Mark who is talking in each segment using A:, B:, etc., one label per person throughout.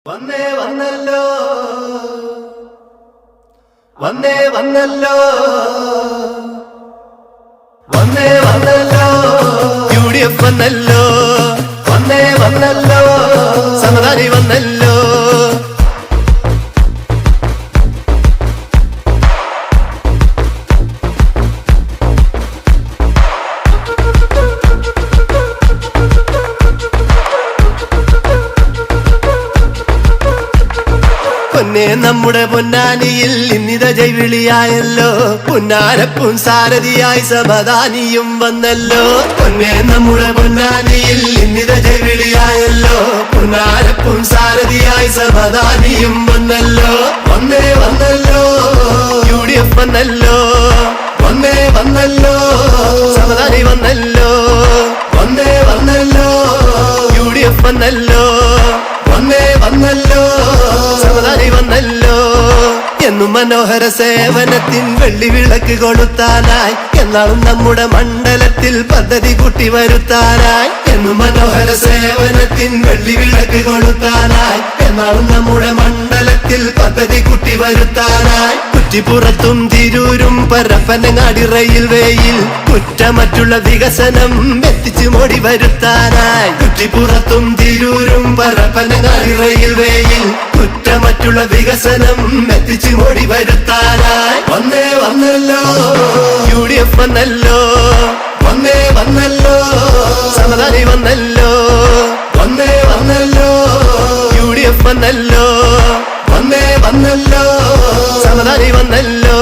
A: വന്നേ വന്നല്ലോ വന്നേ വന്നല്ലോ വന്നേ വന്നല്ലോ UDF വന്നല്ലോ വന്നേ വന്നല്ലോ സമദാനി വന്നല്ലോ പൊന്നേ നമ്മുടെ പൊന്നാനിയിൽ ഇന്നിത ജൈവിളിയായല്ലോ പുന്നാരപ്പും സാരഥിയായി സമദാനിയും വന്നല്ലോ പൊന്നേ നമ്മുടെ പൊന്നാനിയിൽ ഇന്നിത ജൈവിളിയായല്ലോ പുന്നാരപ്പും സാരഥിയായി സമദാനിയും വന്നല്ലോ വന്നേ വന്നല്ലോ UDF വന്നല്ലോ വന്നേ വന്നല്ലോ സമദാനി വന്നല്ലോ വന്നേ വന്നല്ലോ UDF വന്നല്ലോ വന്നേ വന്നല്ലോ സമദാനി വന്നല്ലോ എന്നും മനോഹര സേവനത്തിൻ വെള്ളി വിളക്ക് കൊളുത്താനായി എന്നാളും നമ്മുടെ മണ്ഡലത്തിൽ പദ്ധതി കൂട്ടി വരുത്താനായി എന്നും മനോഹര സേവനത്തിൻ വെള്ളി വിളക്ക് കൊളുത്താനായി എന്നാളും നമ്മുടെ മണ്ഡലത്തിൽ പദ്ധതി കൂട്ടി വരുത്താനായി കുറ്റിപ്പുറത്തും തിരൂരും പരപ്പനങ്ങാടി റെയിൽവേയിൽ കുറ്റമറ്റുള്ള വികസനം എത്തിച്ചു മോടി വരുത്താനായി കുറ്റിപ്പുറത്തും തിരൂരും പരപ്പനങ്ങാടി റെയിൽവേയിൽ കുറ്റമറ്റുള്ള വികസനം എത്തിച്ചു മോടി വരുത്താനായി വന്നേ വന്നല്ലോ UDF വന്നല്ലോ വന്നേ വന്നല്ലോ സമദാനി വന്നല്ലോ വന്നേ വന്നല്ലോ UDF വന്നല്ലോ വന്നേ വന്നല്ലോ സമദാനി വന്നല്ലോ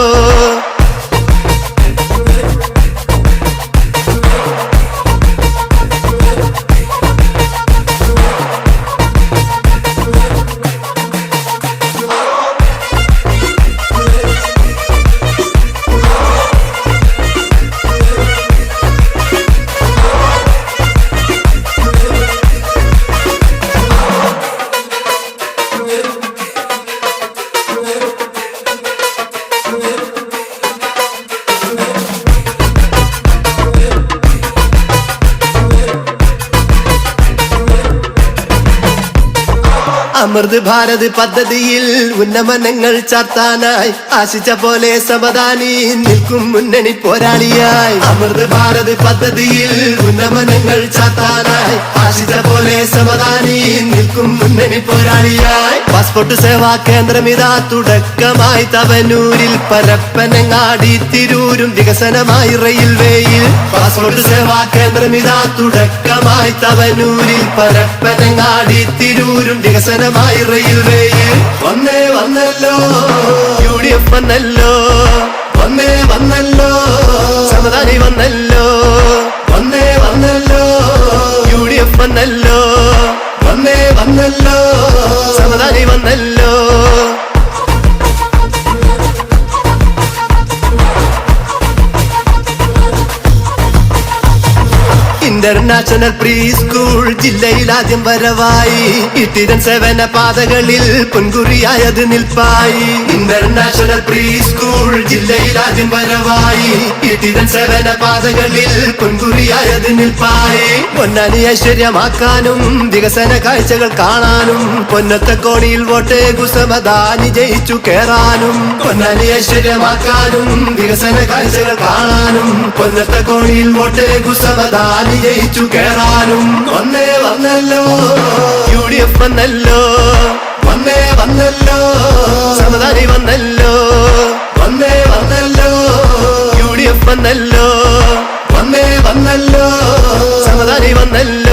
A: അമൃത് ഭാരത് പദ്ധതിയിൽ ഉന്നമനങ്ങൾ ചാർത്താനായി ആശിച്ച പോലെ സമദാനി നിൽക്കും മുന്നണി പോരാളിയായി അമൃത് ഭാരത് പദ്ധതിയിൽ ഉന്നമനങ്ങൾ ചാർത്താനായി ആശിച്ച പോലെ സമദാനി നിൽക്കും മുന്നണി പോരാളിയായി പാസ്പോർട്ട് സേവാ കേന്ദ്രമിതാ തുടക്കമായി തവനൂരിൽ പരപ്പനങ്ങാടി തിരൂരും വികസനമായി റെയിൽവേയിൽ പാസ്പോർട്ട് സേവാ കേന്ദ്രമിതാ തുടക്കമായി തവനൂരിൽ പരപ്പനങ്ങാടി തിരൂരും വികസനമായി റെയിൽവേയിൽ വന്നേ വന്നല്ലോ UDF വന്നല്ലോ വന്നേ വന്നല്ലോ സമദാനി വന്നല്ലോ വന്നേ വന്നല്ലോ UDF വന്നല്ലോ വന്നേ വന്നല്ലോ സമദാനി വന്നല്ലോ ഇന്റർനാഷണൽ പ്രീ സ്കൂൾ ജില്ലയിൽ ആദ്യം വരവായി ഇട്ടിരൻ സേവന പാതകളിൽ പൊൻകുറിയായത് നിൽപ്പായി ഇന്റർനാഷണൽ പ്രീ സ്കൂൾ ജില്ലയിൽ ആദ്യം വരവായി ഇട്ടിരൻ സേവന പാതകളിൽ പൊൻകുറിയായത് നിൽപ്പായി പൊന്നാനി ഐശ്വര്യമാക്കാനും വികസന കാഴ്ചകൾ കാണാനും പൊന്നത്തക്കോണിയിൽ വോട്ടേകു സമദാനി ജയിച്ചു കേറാനും പൊന്നാനി ഐശ്വര്യമാക്കാനും വികസന കാഴ്ചകൾ കാണാനും പൊന്നത്തക്കോണിയിൽ വോട്ടേകു സമദാനി ജയിച്ചു കേറാനും വന്നേ വന്നല്ലോ UDF വന്നല്ലോ വന്നേ വന്നല്ലോ സമദാനി വന്നല്ലോ വന്നേ വന്നല്ലോ UDF വന്നല്ലോ വന്നേ വന്നല്ലോ സമദാനി വന്നല്ലോ